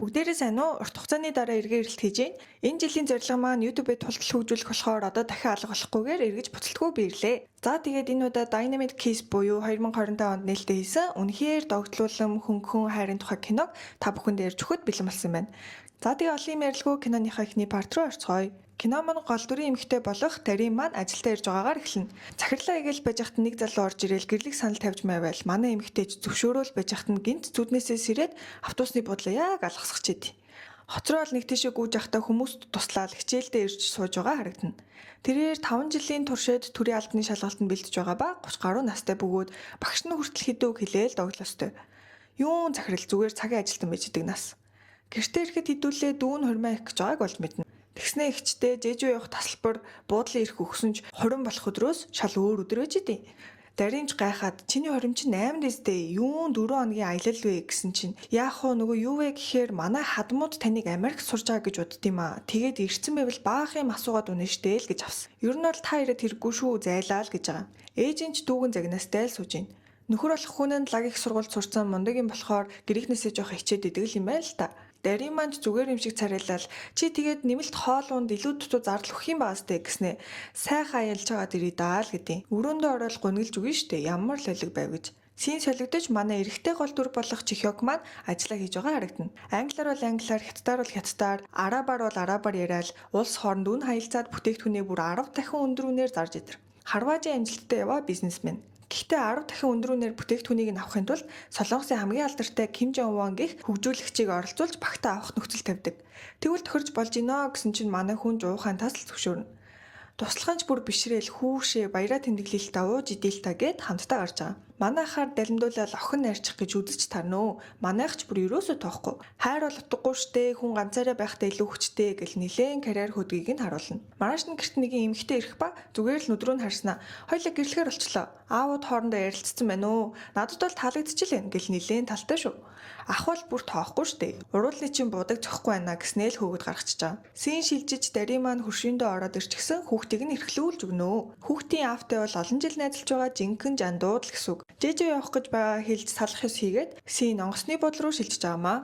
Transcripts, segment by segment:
Бүгдээрээ сайн уу? Урт хугацааны дараа эргээ эрэлт хийж байна. Энэ жилийн зорилго маань YouTube-д тултал хөгжүүлэх болохоор одоо дахин алга болохгүйгээр эргэж буцалтгүй бирлээ. За тэгээд энэ удаа Dynamite Kiss буюу 2025 онд нээлттэй хийсэн үнэхээр догтлуулан хөнгөн хайрын тухай киног та бүхэнд ярьж өгөхөд бэлэн болсон байна. За тэгээд олон юм ярилгүй киноныхаа эхний парт руу орцгоё. Кино маань гол дүрийн эмэгтэй болох Дарин маань ажилдаа ирж байгаагаар эхэлнэ. Захирлаа игээл байж хат нэг залуу орж ирээл гэрлийг санал тавьж майвал манай эмэгтэйч зөвшөөрөөл байж хат нь гинт зүднээсээ сэрээд автобусны буудлаа яг алгасгах чийд. Хоцрол нэг тийшээ гүйж явахдаа хүмүүст туслаад хичээлдээ ирж сууж байгаа харагдана. Тэрээр 5 жилийн туршид төрийн албаны шалгалтанд бэлдэж байгаа ба 30 гаруй настай бөгөөд багш нь хүртэл хэдүүг хэлээл доглостой. Юун захирал зүгээр цагийн ажилтан байж идэг нас. Гэртээ ирэхэд хідүүлээ дүүн хурмаа их гэж байгааг бол мэднэ. Тэгснээ ихчтэй жэжүү явах тасалбар буудлын ирэх өгсөн ч хорин болох өдрөөс шал өөр өдөр байж идэв. Даринч гайхаад чиний хорим чинь 8 дэстэй юун 4 хоногийн аялал вэ гэсэн чинь яах вэ нөгөө юу вэ гэхээр манай хадмууд таныг Америк сурж байгаа гэж бодд юм аа. Тэгээд ирсэн байвал баах юм асуугаад үнэ штэ л гэж авсан. Ер нь бол та ирээд хэрэггүй шүү зайлаа л гэж байгаа. Ээжийн ч дүүгэн загнастай л сууж байна. Нөхөр болох хүн нь лаг их сургуульд сурсан мундаг юм болохоор гэрийнхнээсээ жоох хичээд идэг л юм байл л та. Дарин маань зүгээр юм шиг царайлал чи тэгээд нэмэлт хоол унд илүү дутуу зардал өгөх юм баастай гэснэ. Сайхан аялж байгаа дэрий даа л гэдэг. Өрөөндөө ороод гуниглж өгнө штэ. Ямар л олиг байв гэж. Сийн солигдож манай эрэгтэй гол дүр болох Чихёк маань ажиллаа хийж байгаа харагдана. Англиар бол англиар, хятадаар бол хятадаар, арабаар бол арабаар яриад улс хооронд үн хаялцаад бүтээгдэхүүнээ бүр 10 дахин өндөр үнээр зарж идэр. Харваажийн амжилттай яваа бизнесмен. Гэхдээ 10 дахин өндөр үнээр бүтээгдэхүүнийг нь авахын тулд Солонгосын хамгийн алдартай Ким Жон Вон гэх хөгжүүлэгчийг оролцуулж багтаа авах нөхцөл тавьдаг. Тэгвэл тохирж болж гинэ гэсэн чинь манай хүн жуухайн тас л зөвшөөрнө. Туслаханч бүр бишрээл хүүшээ баяраа тэмдэглэлт авууж идэл та гэд хамтдаа гарч байгаа. Манайхаар далимдуулаад охин нарьчих гэж үзэж тарна уу? Манайхч бүр юусоо тоохгүй. Хайр бол утгагүй штэ хүн ганцаараа байхдаа илүү хүчтэй гэл нилээн карьер хөдгийг нь харуулна. Маргааш нь гэрт нэг эмэгтэй ирэх ба зүгээр л нүдрөө нь харснаа. Хоёлаа гэрлэхээр болчлоо. Аауд хоорондоо ярилцсан байна уу? Надад бол таалагдчихлээ гэл нилээн талтай шүү. Ах бол бүр тоохгүй штэ. Уруулны чинь будаг зөхгүй байна гэснээ л хөөгд гаргачихж байгаа. Сийн шилжиж Дарин маань хөршөөндөө ороод ирчихсэн хүүхдийг нь эрхлүүлж өгнө. Хүүхдийн аавтай бол олон жил найзалж байгаа жинхэнэ жандууд л гэсэн үг. Жэжээ явах гэж байгаа хэлж салах ёс хийгээд Сийн онгоцны бод руу шилжиж байгаамаа.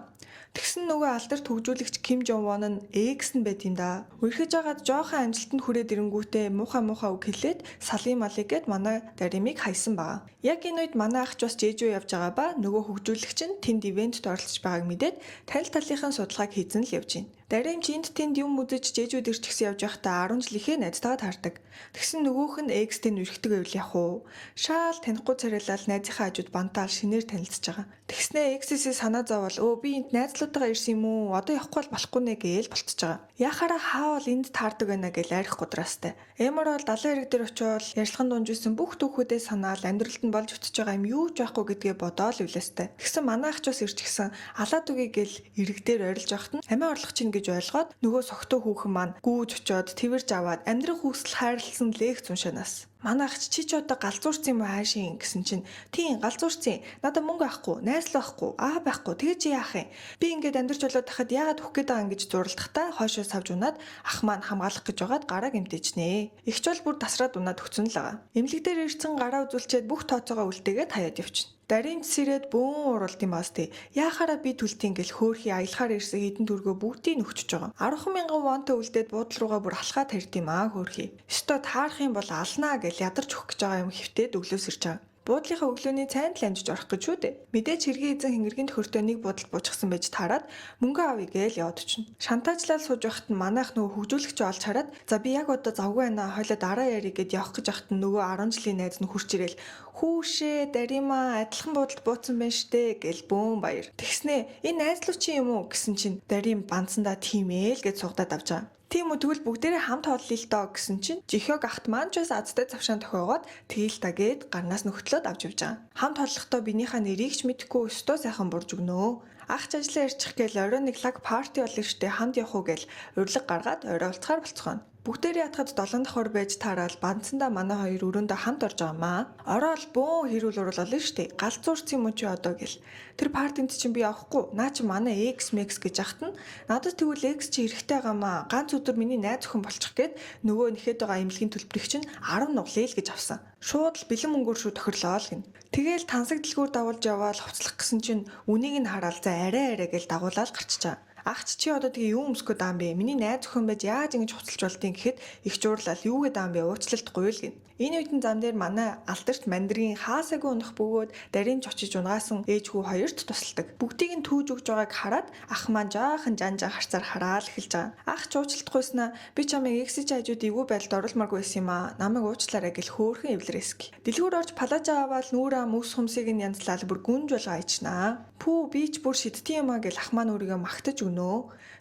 Тэгсэн нөгөө алдарт хөгжүүлэгч Ким Жон Вон нь X нь байт юм да. Үрхэж агаад жоохон амжилтанд хүрээд ирэнгүүтээ муухай үг хэлээд салын малыг гэд манай Даримыг хайсан байгаа. Яг энэ үед манай ах ч бас жэжөө явж байгаа ба нөгөө хөгжүүлэгч нь тэнд ивэнтэд оролцож байгааг мэдээд танил талынхаа судалгааг хийсэн л явж байна. Дарим чинд тэнд юм үзэж жэжүүд ирж гисэн явж байхдаа 10 жил ихээ найзтайгаа таардаг. Тэгсэн нөгөөх нь X-тэй нүрхдэг байвал яах вэ? Шаал танихгүй царайлал найзынхаа хажууд бантаал шинээр танилцж байгаа. Тэгснээ X-ээс санаа зовоол би энд найзлуудтайгаа ирсэн юм уу? Одоо явахгүй болохгүй нэ гээл болтож байгаа. Яхаараа хаавал энд таардаг байна гэж арих гудраастай. Эмор бол 70 хэрэг дээр очиод ярьслахын дунжсэн бүх түүхүүдээ санаал амьдралд нь болж өтөж байгаа юм юу ч байхгүй гэдгээ бодоол өвлөстэй. Тэгсэн манай ах ч бас ирж гисэн алаад үгүй гэл эрэг дээр орилж явахт нь амиа орлох чинь гэж ойлгоод нөгөө согтуу хүүхэн маань гүүж очиод твэрж аваад амьдрах хүсэл хайрлсан лекц уншаанаас. Манай ах чи одоо галзуурсан юм уу хаашийн гэсэн чинь тийм галзуурсан. Надад мөнгө авахгүй, найз л авахгүй, аа байхгүй. Тэгээ чи яах юм? Би ингээд амьдрч болоод тахад яагаад өгөх гээд байгаа юм гэж зурлахдаа хойшоо савж унаад ах маань хамгаалах гэж байгаад гараа гэмтээчнэ. Игч бол бүр тасраад унаад өгцөн л байгаа. Эмнэлэг дээр ирсэн гараа үзүүлчихэд бүх тооцоогоо үлдээгээд хаяад явчихна. Дарин сэрээд бөөн уралд юм баас тий. Яахаараа би түлтийн гэл хөөхий аялахаар ирсэн хэдэн төгрөгөө бүгдийг нөхчөж байгаа. 10,000 вонтой үлдээд буудлын руугаа бүр алхаад тарьд юм аа хөөхий. Өстө таарах юм бол алнаа гэл ядарч өгөх гэж байгаа юм хөвтөд өглөөс ирж байгаа. Буудлынхаа өглөөний цайнд л амжиж орох гэж шүү дээ. Мэдээж хэргийн эзэн хэнгэргийн төхөртөө нэг буудал буужчихсан байж таарад мөнгө авъя гээл яваад очно. Шантажлал сууж байхад нь манайх нөгөө хөгжүүлэгч олж хараад за би яг одоо завгүй байна хойлоо дараа ярих гэд явах гэж байхад нь нөгөө 10 жилийн найз нь хурж ирээл хүүшээ Дарима адилхан буудалд бууцсан байна штэ гэл бөөн баяр. Тэгснээ энэ найзлуу чи юм уу гэсэн чинь Дарим банцсандаа тийм ээ л гэж сугадаад авч байгаа. Тийм үү тэгвэл бүгдээрээ хамт хооллоо л доо гэсэн чинь Жихёг ахт маань ч бас азтай завшаан тохиогоод тэгээл та гээд гарнаас нөхтлөөд авч явж байгаа. Хамт хооллохдоо биенийхээ нэрийг ч мэдэхгүй өстөө сайхан бурж өгнө. Ах ч ажиллаа ирчих гээл орой нэг лаг парти болно штэ хамт явах уу гээл урилга гаргаад орой уулзахаар болцгооно. Бүгдээрээ ятгаад 7 давхар байж таарал бандсандаа манай хоёр өрөөндөө хамт орж байгаамаа. Ороод бөөн хэрүүл уруулалаа штэ. Галзуурч юм уу чи одоо гэл. Тэр партинд чинь би авахгүй. Наа чи манай X Max гэж ахт нь надад тэгвэл X чи эрэхтэй байгаамаа. Ганц өдөр миний найз охин болчих гээд нөгөө нэхэд байгаа эмнэлгийн төлбөрийг чинь 10 нуглээ л гэж авсан. Шууд л бэлэн мөнгөөр шүү тохирлоо л гин. Тэгээл тансаг дэлгүүр дагуулж яваал хувцлах гэсэн чинь үнийг нь хараал за арай гэл дагуулаад гарчичаа. Агч чи одоо тэгээ юу өмсгөө даам бэ? Миний найз охин байж яаж ингэж хуцалж болдгийг гэхэд их жуурлал юу гэ даам бэ? Уучлалт гуйл гин. Энэ үеийн зам дээр манай алдарт мандрын хаасаагүй унах бөгөөд даринч очиж унагаасан ээжгүй хоёрт тусалдаг. Бүгдийг нь түүж өгж байгааг хараад ах маань жаахан жанжаа харцаар хараал эхэлж байгаа. Ах ч уучлалтгүйснаа би чамайг эксэж хажууд эвгүй байдалд оруулмааргүй байсан юм аа. Намайг уучлаарай гэл хөөхөн эвлэрэсг. Дэлгүүр орж палажа аваад нүүрээ мөс хумсыг нь янзлал бүр гүнж болгоо ичнаа. Пүү би ч бүр шидтий юм аа гэл ах маань өөрийгөө магтаж өгнөө.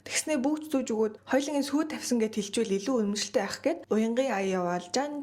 Тэгснээ бүгд зүүж өгөөд хоёлын сүү тавьсан гэд хэлжүүл илүү үнэмшилтэй ах гэд уянгийн ая яваал жан.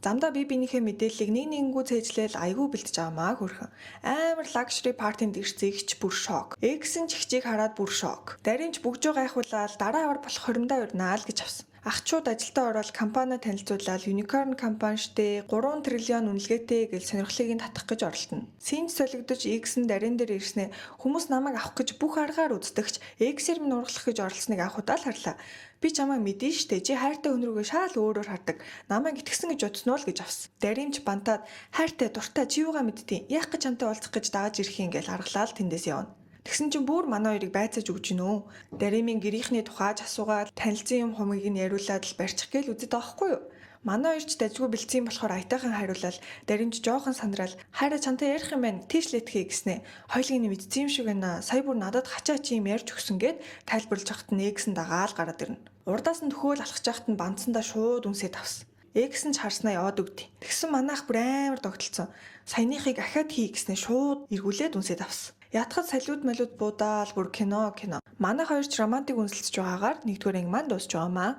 Замдаа би бинийхээ мэдээллийг нэнгүү цээжлээл айгүй бэлдэж авмаа хөрхөн. Амар лагшри партинд ирсэн ихч бүр шок. Эксэн чихчийг хараад бүр шок. Даринч бүгжөө гайхуулаад дараа авар болох хоримдаа урнаа л гэж авсан. Ахчууд ажилдаа ороод компани танилцуулаад Unicorn компани штэ 3 триллион үнэлгээтэй гэж сонирхлыг нь татах гэж оролдоно. Синж солигдож X-н дарин дээр ирснээр хүмүүс намайг авах гэж бүх аргаар үздэгч X-ээр минь ургалах гэж оролцсныг анхудаа л харлаа. Би чамайг мэдэн штэ. Чи хайртай хүн рүүгээ шал өөрөөр хардаг. Намайг итгэсэн гэж бодсноо л гэж авсан. Даримч бантаад хайртай дуртай чи юугаа мэдтiin? Яах гэж хамтаа уулзах гэж дааж ирэх юм гээл аргалаа л тэндээс явна. Тэгсэн чинь бүр манай хоёрыг байцааж өгч гинөө. Даримын гэрийнхний тухайж асуугаад танилцсан юм хумыг нь яриулаад л барьчих гээл үзэж байгаа хгүй юу? Манай хоёр ч дажгүй бэлдсэн болохоор аятайхан хариулал даримж жоохон сандрал хайраа чантай ярих юм байна. Тийшлэтхий гэснэ. Хоёлын нь мэдсэн юм шиг байна. Сая бүр надад хачаа чи юм ярьж өгсөн гэд тайлбарлаж хахад нь X-н дагаал гараад ирнэ. Урдаас нь төхөөл алхаж яхад нь бандсандаа шууд үнсээд авсан. X-н ч харснаа яваад өгдөө. Тэгсэн манайх бүр амар догтлцсон. Саяныхыг ахаад хий гэснэ шууд эргүүлээд үнсээд авсан. Ятхад салют малууд буудаал бүр кино. Манай хоёр ч романтик үнсэлцэж байгаагаар нэгдүгээр анги маань дуусч байгаамаа.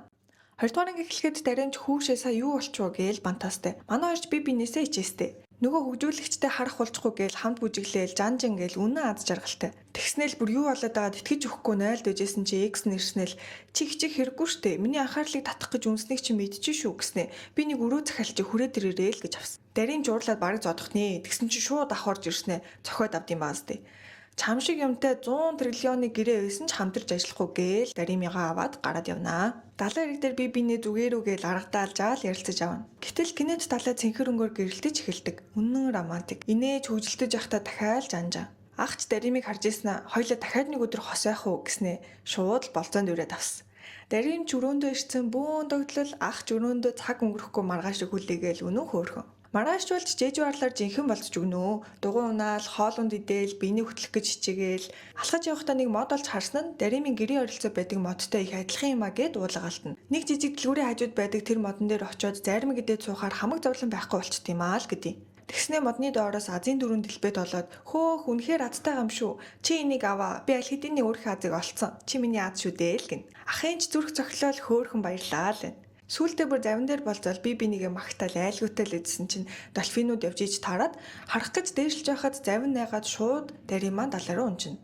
Хоёрдугаар анги эхлэхэд даринч хүүшээ сая юу болчихвоо гээл бантаастай. Манай хоёрч би бинээсээ ичээстэй. Нөгөө хөгжүүлэгчтэй харах болчихгүй гээл хамт бүжиглээл жанжин гээл үнэн аз жаргалтай. Тэгснээл бүр юу болоод байгаад итгэж өгөхгүй найл дэжсэн чи X нэрснээл чи хичих хэрэггүй штэ. Миний анхаарлыг татах гэж үнснийг чи мэдчихэж шүү гэснэ. Би нэг өрөө захиалч хүрээд ирээрээ л гэж авсан. Дарин жуурлаад бараг зодохнээ. Тэгсэн чи шууд ах орж ирснэ. Цохиод авд юм баас тээ. Чам шиг юмтай 100 триллионы гэрээ байсан ч хамтарч ажиллахгүй гээл даримыгаа аваад гараад явнаа. Далайн эрэг дээр би бинээ зүгээрүүгээл аргадаал жаал ярилцаж авна. Гэтэл гинэт талаа цэнхэр өнгөөр гэрэлтэж эхэлдэг. Үнэн романтик. Инээж хөвжөлдөж явахдаа дахиад жанжаа. Агч даримыг харж ийснэ хоёлаа дахиад нэг өдөр хосайх уу гэснэ шууд л болцоонд өрөөд авсан. Дарим ч өрөөндөө ирсэн бөөн догтлол агч өрөөндөө цаг өнгөрөхгүй маргааш хүлээгээл үнэн хөөрхөн. Маргаашчулж жээжүү арлаар жинхэнэ болцож өгнө. Дугуй унаал, хоолунд идэл, биений хөтлөх гэж хичээгээл. Алхаж явахдаа нэг мод олж харсан нь даримын гэрийн оролцоо байдаг модтой их адилхан юм а гэд уулгаалтна. Нэг жижиг дэлгүүрийн хажууд байдаг тэр модон дээр очиод зарим гэдээ цуухаар хамаг зовлон байхгүй болчт юм аа л гэдээ. Тэгснээ модны доороос азийн дөрөв дэлбэт болоод хөөх үнэхээр азтай юм шүү. Чи энийг аваа. Би аль хэдийн өөрх азыг олцсон. Чи миний аз шүү дээ л гин. Ахын ч зүрх цохилол хөөхөн баярлаа л. Сүүлдээ бүр завин дээр болзол би бинийгээ магтаал айлгуутай л эдсэн чинь долфинууд явж иж таарад харах гэж дээшилж байхад завин найгаад шууд даримаа далаараа унжина.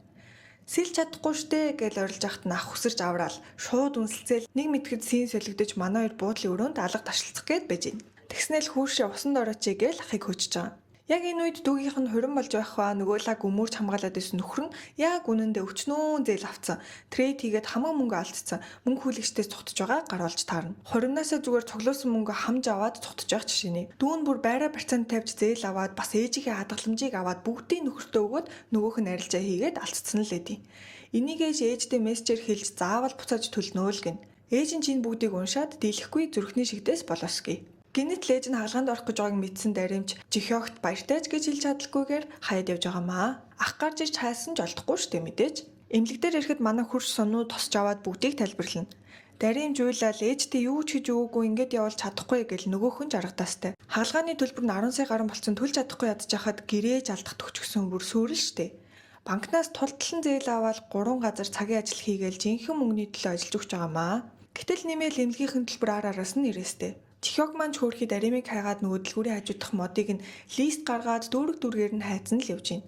Сэлж чадахгүй штэ гэж орилж яхад нь ах хүсэрч авраал шууд үнсэлцэл нэг мэтгэд сийн солигдож манай хоёр буудлын өрөөнд алга ташлцах гээд байж гин. Тэгснээл хүүшээ усанд ороочээ гээл ахыг хөжж байгаа. Яг энэ үед дүүгийнх нь хурим болж байх ба нөгөө лаг өмөрч хамгаалаад исэн нөхөр нь яг үнэндээ өчнөө зээл авцсан. Трейд хийгээд хамаг мөнгө алдсан. Мөнгө хүлэгчдээс цогтож байгаа гаруулж таарна. Хуримнасаа зүгээр цоглуулсан мөнгө хамж аваад цогтож явах жишээний. Дүүн бүр байраа барьцаанд тавьж зээл аваад бас ээжийнхээ хадгаламжийг аваад бүгдийн нөхөртөө өгөөд нөгөөх нь арилжаа хийгээд алдцсан л эдий. Энийг ээждээ мессежээр хэлж заавал буцааж төлнөө л гин. Ээж нь чинь бүгдийг уншаад дийлэхгүй зүрхний шигдээс болосгий. Гинэт лээж нь хаалганд орох гэж байгааг мэдсэн даримч жихёогт баяртайч гэж хэлж чадалгүйгээр хаяад явж байгаамаа. Ах гарч ирж хайсан ч олдохгүй штэ мэдээж. Эмнэлэг дээр ирэхэд манай хурц соннууд тосч аваад бүгдийг тайлбарлана. Даримж уйлал ээжтэй юу ч хийж өгөөгүй ингээд явуулж чадахгүй гэл нөгөөхөн жаргатаастай. Хаалгааны төлбөр нь 10 сая гаруй болцсон төлж чадахгүй ядчихад гэрээж алдах төгчгсөн бүр сүрэл штэ. Банкнаас тултлан зээл аваад 3 газар цагийн ажил хийгээл жинхэнэ мөнгөний төлөө ажиллаж өгч байгаамаа. Гэтэл нэмэл эмнэлгийнхэн төлбөр араас нь ирээстэй. Чихёг маань ч хөөрхий даримыг хайгаад нөгөө дэлгүүрийн хажуудах модыг нь лист гаргаад дүүргээр нь хайцсан л явж байна.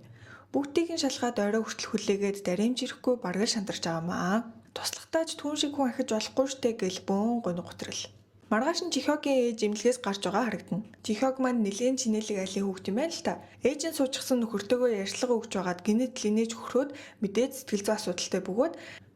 Бүгдийг нь шалгаад орой хүртэл хүлээгээд даримж ирэхгүй бараг шантарч байгаамаа. Туслахтаач түүн шиг хүн ахиж болохгүй штэ гэл бөөн гоног готрол. Маргааш нь Жихёгийн ээж имлгээс гарч байгаа харагдана. Жихёг маань нэлээд чинэлэг айлын хүүхд юм байна л та. Ээж нь суучихсан нөхөртөөгөө ярьцлага өгч байгаад гинэд линэж хөхрөөд мэдээд сэтгэл зүй асуудалтай бөгөөд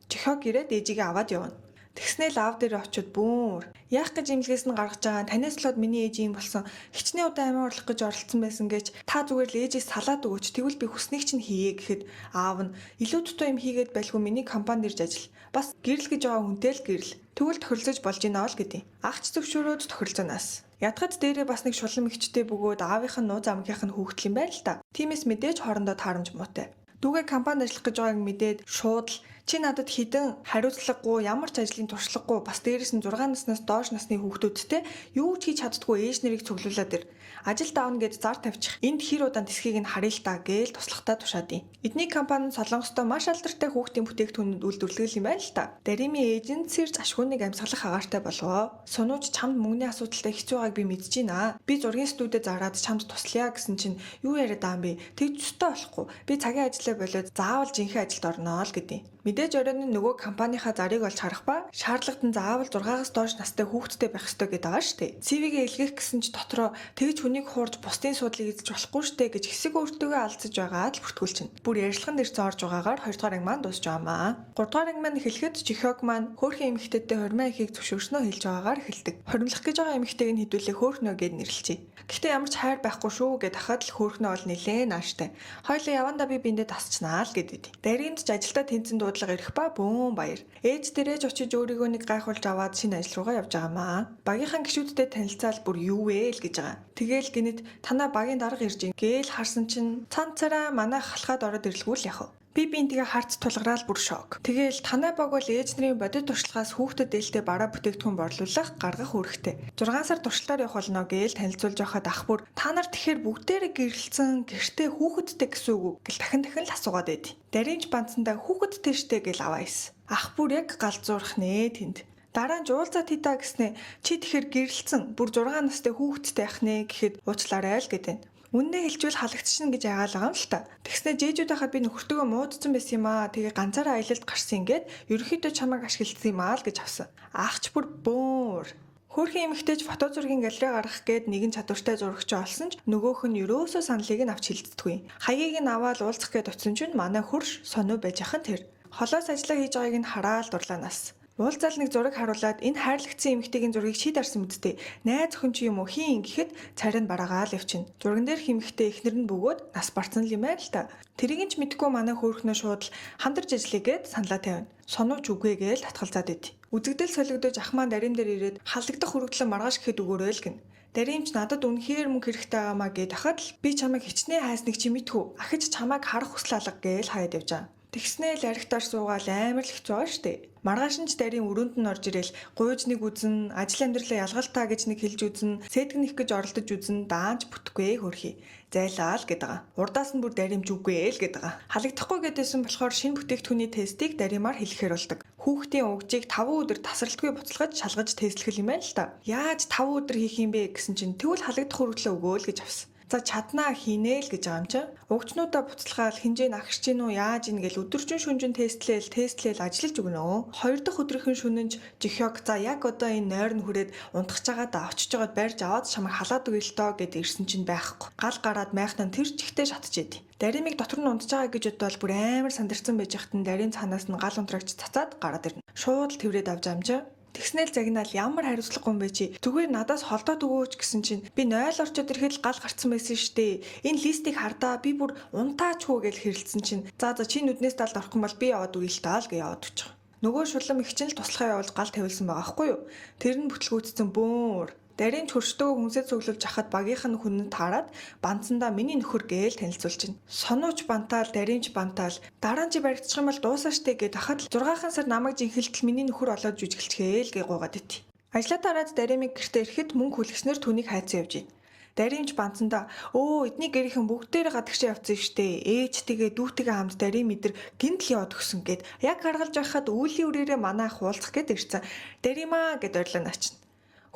Жихёг ирээд ээжигээ аваад явна. Тэгснээл аав дээр очиод бүүр. Яах гэж имлгээс нь гаргаж байгаа танаас лод миний ээж юм болсон. Хичнээн удаа амиа орлох гэж оролцсон байсан гэж та зүгээр л ээжийг салаад өгөөч. Тэгвэл би хүснийг чинь хийе гэхэд аав нь илүү дутуу юм хийгээд байлгүй миний компанид ирж ажил. Бас гэрэл гэж байгаа хүнтэй л гэрэл. Тэгвэл тохиролцож болж ийна л гэдэг. Агч зөвшөөрөөд тохиролцоонаас. Ядгад дээрээ бас нэг шулан мэгчтэй бөгөөд аавынх нь нууц амгийнх нь хүүхдэл юм байна л та. Тиймээс мэдээж хоорондоо таарамж муутай. Дүүгээ компанид ажиллах гэж байгааг мэдээд шууд л чи надад хідэн хариуцлагагүй ямар ч ажлын туршлагагүй бас дээрэс нь 6 наснаас доош насны хүүхдүүдтэй юу ч хийж чаддгүй ээж нарыг цуглуулад ир. Ажил даавна гэж зар тавьчих. Энд хэр удаан тэсхийг нь харъя л та гээл туслахтаа тушаадیں۔ Эдний компани Солонгостой маш алдартай хүүхдийн бүтээгдэхүүнүүд үйлдвэрлэдэг юм байна л та. Даримын эйжент сэрж ашгүйнийг амьсгалах агаартай болов. Сунууч чамд мөнгөний асуудалтай хэцүү байгааг би мэдэж байна. Би зургийн студид зараад чамд туслая гэсэн чинь юу яриад байгаа юм бэ? Тэгж өстой болохгүй. Би цагийн ажлаа болоод заавал жинхэнэ ажилд орно л гэдэг. Мэдээж оройн нь нөгөө компанийнхаа зарыг олж харах ба шаардлагатай заавал 6-аас доош настай хүүхэдтэй байх ёстой гэдэг байгаа шүү дээ. CV-гээ илгээх гэсэн ч дотроо тэгж хүнийг хуурж бусдын суудлыг эзэж болохгүй шүү дээ гэж хэсэг өөртөөгөө алдсаж байгаад л бүртгүүлчихнэ. Бүр ярилцлаганд ирсэн орж байгаагаар 2 дугаар анги маань дуусж байгаамаа. 3 дугаар анги маань эхлэхэд Жихёг маань хөөрхөн эмэгтэйтэй хормын ихийг зөвшөөрснөө хэлж байгаагаар эхэлдэг. Хоримлох гэж байгаа эмэгтэйг нь хэдүүлээ хөөрхнөө гэд нэрлэлчээ. Гэхдээ ямар ч хайр байхгүй шүү гэд хахад л хөөрхнөө бол нилээн нааштай. Хоёлоо явандаа би биндээ тасчнаа л гэдэг. Даримт ч ажилдаа тэнцэн дуудлага ирэх ба бөөн баяр. Ээж дээрээ ч очиж өөрийгөө нэг гайхуулж аваад шинэ ажил руугаа явж байгаамаа. Багийнхан гишүүдтэй танилцаал бүр юу вэ л гэж байгаа. Тэгээл гинэд танаа багийн дарга ирж ийн гээл харсан чинь цанцараа манайх халахад ороод ирлгүй л яхав. Би энтэйгээ харц тулгараал бүр шок. Тэгээл танай баг бол ээж нарын бодит туршлагаас хүүхдэд ээлтэй бараа бүтээгдэхүүн борлуулах гаргах үүрэгтэй. 6 сар туршлагаар явах болно гээл танилцуулж байхад ах бүр та нар тэгэхээр бүгдээрээ гэрэлцэн гэртээ хүүхэдтэй гэсэн үг гэл дахин л асуугаад байд. Даримж банцсандаа хүүхэдтэй штэ гэл аваа исэн. Ах бүр яг галзуурах нэ тэнд. Дараа нь жуулзаа титаа гэснэ чи тэгэхээр гэрэлцэн бүр 6 настай хүүхэдтэй ах нэ гэхэд уучлаарай л гэдэг. Үннээ хэлжүүл халагдчихна гэж яагаал байгаа юм л та. Тэгснэ жээжүүд хахад би нөхөртөөгөө муудсан байсан юм аа. Тэгээ ганцаараа аялалд гарсан ингээд ерөнхийдөө чамайг ашигласан юм аа л гэж авсан. Ахч бүр бөөр. Хөөрхөн эмэгтэйч фото зургийн галерей гаргах гээд нэгэн чадвартай зурагч олсон ч нөгөөх нь ерөөсөө саналыг нь авч хилддэггүй. Хаягийг нь аваад уулзах гээд очсон чинь манай хөрш сонио байж ахын тэр. Холоос ажиллаа хийж байгааг нь хараад дурлаа нас. Уулзаал нэг зураг харуулад энэ хайрлагцсан эмэгтэйгийн зургийг чи дарсан мэдтэй. Найз охин чи юм уу хийн гэхэд царай нь бараагаал явчихна. Зурган дээр эмэгтэй эхнэр нь бөгөөд нас барцсан л юм байл та. Тэрийг нь ч мэдгүй манай хөөрхнөө шууд л хамдарч ажиллая гэд саналаа тавина. Сонооч үгүй гээл татгалзаад байд. Үзэгдэл солигдож ах маань дарим дээр ирээд халагдах хүрэгдлэн маргааш гэхэд өгөөрэй л гин. Даримч надад үнэхээр мөнгө хэрэгтэй байгаамаа гэд хахад л би чамайг хичнээн хайсныг чи мэдхүү. Ахиж чамайг харах хүсэл алга гээл хаяад явж байгаа. Тэгснээл архитаар суугаал амар л хэцүү байгаа штэ. Маргааш нь ч дарийн өрөөнд нь орж ирэл гуйжныг үзэн, ажил амьдралаа ялгалтаа гэж нэг хэлж үзэн, сэтгнэх гэж оролдож үзэн, даанч бүтгэхгүй хөрхий. Зайлаа л гэдэг байгаа. Урдаас нь бүр даримж үгүй л гэдэг байгаа. Халагдахгүй гэдээсэн болохоор шинэ бүтээгдэхүүний тестийг даримаар хэлэхээр болдог. Хүүхдийн угжийг 5 өдөр тасралтгүй буцалгаж шалгаж тестлэх юм байна л та. Яаж 5 өдөр хийх юм бэ гэсэн чинь тэгвэл халагдах хүргэлээ өгөөл гэж авсан. За чаднаа хийнэ л гэж байгаа юм чи. Угчнуудаа буцалгаал хинжээ нь агшиж гин үү яаж ийн гэл өдөржин шүнжин тестлээл ажиллаж өгнө. 2 дахь өдрийн шөнөнд Жихёг за яг одоо энэ нойр нь хүрээд унтах чагаа да очиж жоод барьж аваад чамайг халаад өгье л тоо гэд ирсэн чинь байхгүй. Гал гараад майхнаа тэр чихтэй шатчихэд. Даримыг дотор нь унтж байгаа гэж бодвол бүр амар сандарсан байж хахтан дарим цаанаас нь гал унтрагч цацаад гараад ирнэ. Шууд л тэврээд авч амжаа. Тэгснээл загнаал ямар хариуцлагагүй юм бэ чи. Зүгээр надаас холдоод өгөөч гэсэн чинь би 0 орчод ирэхэд гал гарцсан байсан штэ. Энэ листийг хардаа би бүр унтаач хөө гэж хэрэлдсэн чинь. За чи нүднээс талд орох юм бол би яваад үйл таа л гэж яваад өчөг. Нөгөө шулам их чинь л туслахаа явуулж гал тавилсан байгаа байхгүй юу. Тэр нь бүтлгүүцсэн бөөр. Даримч хөрштөө хүнсээ цуглуулж хахад багийнх нь хүн нь таарад банцсандаа миний нөхөр гээл танилцуулж байна. Сонооч бантаал, даримч бантаал, дараа нь чи баригдчих юм бол дуусаа штэ гэд хахад 6 сар намайг жинхэлтэл миний нөхөр олоод жүжиглчгээл гээ гуугаад ити. Ажлаа дараад даримыг гэртээ ирэхэд мөнгө хүлгснээр түүнийг хайцсан явж байна. Даримч банцсандаа эдний гэрийнхэн бүгдээр гадагшаа явцсан штэ. Ээжтэйгээ дүүтэйгээ хамт дарим мэдэр гинтл яваад өгсөн гэд яг гаргалж байхад үүлийн үрээрээ манай ах уулзах гэд ирсэн. Даримаа гэд ойрлоо наачна.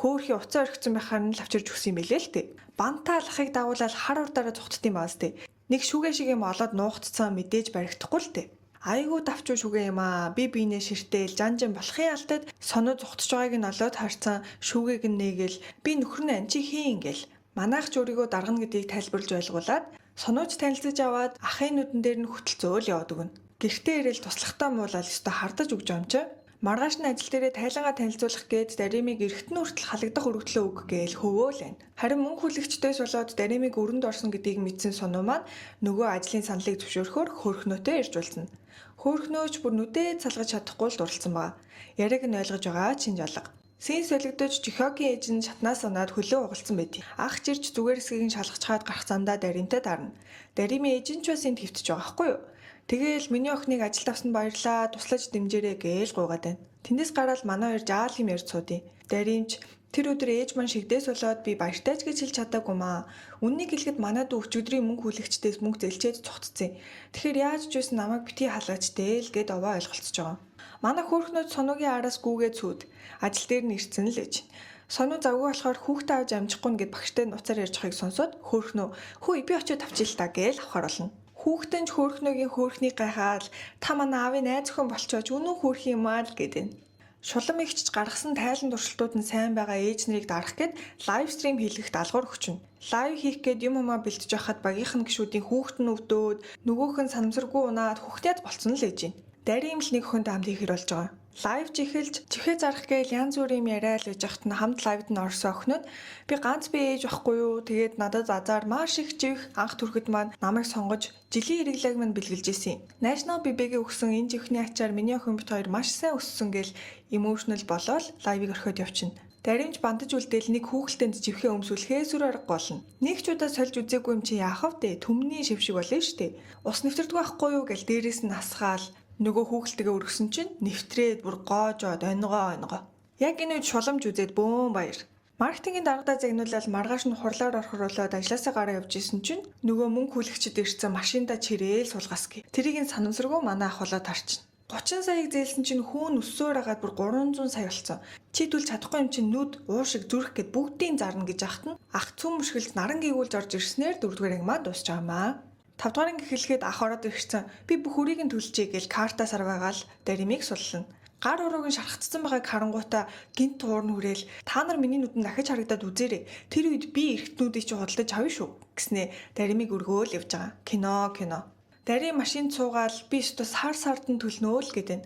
Хөөхий уцаа орхицсан байхаар нь л авчирж өгсөн юм билээ л дээ. Бантаа алхахыг дагуулаад хар урдаараа цухтд юм баас дээ. Нэг шүүгээ шиг юм олоод нуугдцсан мэдээж баригдахгүй л дээ. Айгуу давч шүгэ юм аа. Би биенээ ширтэл жанжин болохын алдад соноо зүхтж байгааг нь олоод харцсан шүүгийг нь нээгээл би нөхөр нь ан чи хийн гэл. Манайх ч өөрийгөө даргана гэдгийг тайлбарлаж ойлгуулад сонооч танилцаж аваад ахын нүдэн дээр нь хөтөлцөөл яваад өгнө. Гэртээ ирээл туслахтаа муулаад өстө хардаж өгч юм чи. Маргааш нь ажил дээрээ тайлангаа танилцуулах гээд Даримыг эргэтэн хүртэл халагдах өргөдлөө өг гээл хөвөөл байна. Харин мөн хүлэгчдээс болоод Даримыг өрөнд орсон гэдгийг мэдсэн сонуу маань нөгөө ажлын саналыг зөвшөөрөхөөр хөөрхнөөтэй ирж уулзна. Хөөрхнөөч бүр нүдээ салгаж чадахгүй л дурлцсан ба. Яриаг нь ойлгож байгаа шинж алга. Син солигдож Жихогийн ээж нь шатнаас унаад хөлөө угалсан байдیں۔ Ах чирч зүгээр эсгийг нь шалгаж хаад гарах замдаа Даримтай дарна. Даримын ээж нь ч бас энд хөвтөж байгаа хгүй юу? Тэгээл миний охиныг ажилд авсанд баярлаа, туслаж дэмжээрэй гээл гуйгаад байна. Тэндээс гараад манай хоёр жаал юм ярьж суудیں۔ Даримч тэр өдөр ээж маань шигдээс болоод би баяртай ч гэж хэлж чадаагүй маа. Үннийг хэлэхэд манай дүү өчигдрийн мөнгө хүлэгчдээс мөнгө зэлчээд цугтцсан. Тэгэхээр яаж ч байсан намайг битгий халаач дээл гэд овоо ойлголцож байгаа. Манай хөөрхнөөд сонуугийн араас гүүгээд сүйд. Ажил дээр нь ирцэн л ээж. Сонуу завгүй болохоор хүүхдээ авч амжихгүй гэд багштай нуцаар ярьж байгааг сонсоод хөөрхнөө хөө би очиод авчил та гээл авахар болно. Хүүхдэн ч хөөрхнөөгийн хөөрхнийг гайхаад та манай аавын найз охин болчооч үнэн хөөрх юм аа л гэдэг. Шулам ихч гаргасан тайлан туршилтууд нь сайн байгаа ээж нарыг дарах гээд лайв стрим хийлгэх даалгавар өгчнө. Лайв хийх гээд юм бэлдэж байхад багийнхан гişүүдийн хүүхэд нь өвдөөд нөгөөх нь санамсаргүй унаад хүүхдээд болцсон л ээж юм. Дарим л нэг хүнд хамт хийхэр болж байгаа. Лайв жихэлж чихээ зарах гээл янз бүрийн яриа л хийж ахт нь хамт лайвд нь орсон охинод би ганц би ээж байхгүй юу тэгээд надад азар маш их живх анх төрөхөд маань намайг сонгож жилийн хэрэглээг минь бэлгэлж исэн. National BB-гийн өгсөн энэ живхний ачаар миний охин бит хоёр маш сайн өссөн гээл emotional болоод лайвыг орхиод явчихна. Даримж бандаж үлдээл нэг хүүхэлтэнд живхээ өмсүүлэхээ сүр аргагүй болно. Нэг ч удаа сольж үзээгүй юм чи яах вэ? Түмний шившиг болно штэ. Ус нэвтэрдэг байхгүй юу гэл дээрээс нь асгаал нөгөө хүүхэлтэйгээ өргөсөн чинь нэвтрээд бүр гоожоод онгоо. Яг энэ үед шуламж үзээд бөөн баяр. Маркетингийн даргадаа загнуулаад маргааш нь хурлаар орхируулаад ажлаасаа гараа явж исэн чинь нөгөө мөнгө хүлэгчид ирсэн машинда чирээл суулгасгий. Тэрийг нь санамсаргүй манай ахуулаад харчихна. 30 саяг зээлсэн чинь хүүн өссөөр агаад бүр 300 сая болсон. Чи түл чадахгүй юм чинь нүд, уушиг, зүрх гэд бүгдийг зарна гэж ахт нь ах цүм мөшгөлд наран гийгүүлж орж ирснээр 4-р анги маань дуусч байгаамаа. 5-р анги эхлэхэд ах ороод ирсэн. Би бүх үрийг нь төлчихье гээл картаа сарваагаал Даримыг суллана. Гар урууг нь шархацсан байгааг харангуйтаа гинт туурн хүрээл та нар миний нүдэнд дахиж харагдаад үзээрэй. Тэр үед би эргэтнүүдийг чи худалдаж авъя шүү гэснээ Даримыг өргөөл явж байгаа. Кино. Дарим машинд суугаал би өстө сард нь төлнөө л гэдэг.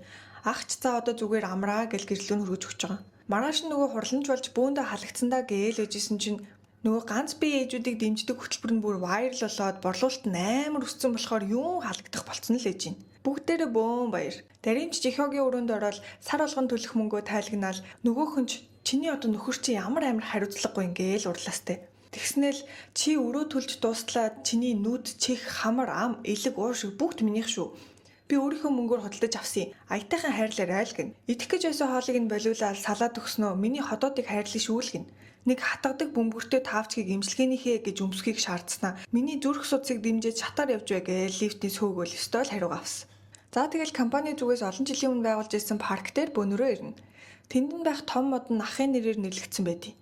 Ах ч за одоо зүгээр амраа гэл гэрлүүн хөргөж өгч байгаа. Маргааш нөгөө хурламж болж бөөндө халагдсандаа гээл ээжсэн чинь нөгөө ганц бие ээжүүдийг дэмждэг хөтөлбөр нь бүр вайрал болоод борлуулалт нь амар өссөн болохоор юун халагдах болцсон л ээж юм. Бүгдээрээ бөөн баяр. Даримч Жихогийн өрөөнд ороод сар болгон төлөх мөнгөө тайлагнаал нөгөөх нь чиний одоо нөхөр чи ямар амар хариуцлагагүй ингээл урлаастай. Тэгснээл чи өрөө төлж дуустлаа чиний нүд, чих, хамар, ам, элэг, уушиг бүгд минийх шүү. Би өөрийнхөө мөнгөөр худалдаж авсан. Аятайхан хайрлаарай л гин. Идэх гэж байсан хоолыг нь болиулаад салаад өгснөө. Миний хотоодыг хайрлаа шүү л гин. Нэг хатгадаг бөмбөртэй таавчгийг имчилгээнийхээ гэж өмсөхийг шаардснаа. Миний зүрх судсыг дэмжиж шатаар явж бай гээл лифтийн сөөгөөл өстой л хариугаа авсан. За тэгэл компани зүгээс олон жилийн өмнө байгуулж ирсэн парк дээр бөөнөрөө ирнэ. Тэнд нь байх том мод нь ахын нэрээр нэрлэгдсэн байдیں۔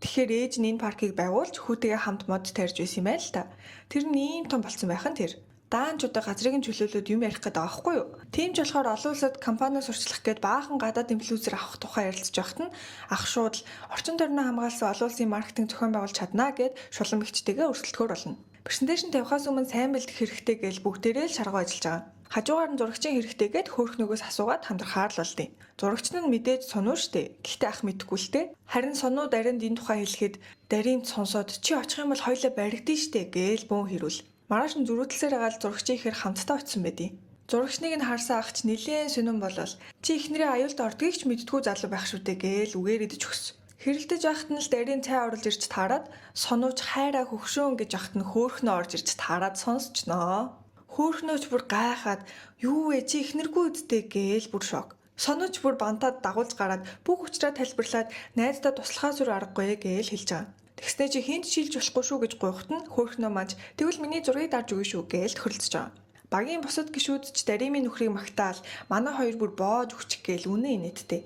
Тэгэхээр ээж нь энэ паркийг байгуулж хүүтэйгээ хамт мод тарьж байсан юм байл та. Тэр нь ийм том болсон байх нь тэр. Даанчуудаа газрыг нь чөлөөлөөд юм ярих гэдэг аахгүй юу? Тийм ч болохоор олон улсад компаниас сурчлах гээд баахан гадаад инфлюенсер авах тухай ярилцж байхад нь ах шууд орчин тойрноо хамгаалсан олон улсын маркетинг зохион байгуулж чаднаа гэд шулам ихчтэйгээ өрсөлдөхөр болно. Презентацийн тавихаас өмнө сайн бэлдэх хэрэгтэй гэж бүгдээрээ л шаргуу ажиллаж байгаа. Хажуугаар нь зурагчийн хэрэгтэйгээд хөөрхнөгөөс асуугаад хамтрахаар л болдیں۔ Зурагч нь мэдээж сонуу штэ. Гэхдээ ах мэдэхгүй л те. Харин сонуу Даринд энэ тухай хэлэхэд Даринд сонсоод чи очих юм бол хоёлаа баригдэн штэ гээл бөөн хэрүүл. Маргааш нь зөрүүдлсээр агаал зурагчийн ихээр хамтдаа очсон байдیں۔ Зурагчныг нь харсан ахч нилээн сонирн болол чи ихнэрээ аюулд ордгийг ч мэдтгүү залуу байх шүү дээ гээл үгээр идэж өгсөн. Хэрэлдэж байхад нь л Дарин цай оруулж ирж таарад сонууч хайраа хөгшөөн гэж ахт нь хөөрхнөө орж ирж таарад сонсчноо. Хөөрхнөөч бүр гайхаад юу вэ чи ихнэргүй үдтэй гээл бүр шок. Сонууч бүр бантаад дагуулж гараад бүх учраа тайлбарлаад найздаа туслахаа зүр аргагүй гээл хэлж байгаа. Тэгснэ чи хинт шилж болохгүй шүү гэж гуйхт нь хөөрхнөө маань тэгвэл миний зургийг дарж өгнө шүү гээл төхөрлөж байгаа. Багийн бусад гишүүд ч Даримын нөхрийг магтаал манай хоёр бүр боож өгчих гээл үнэн инээдтэй.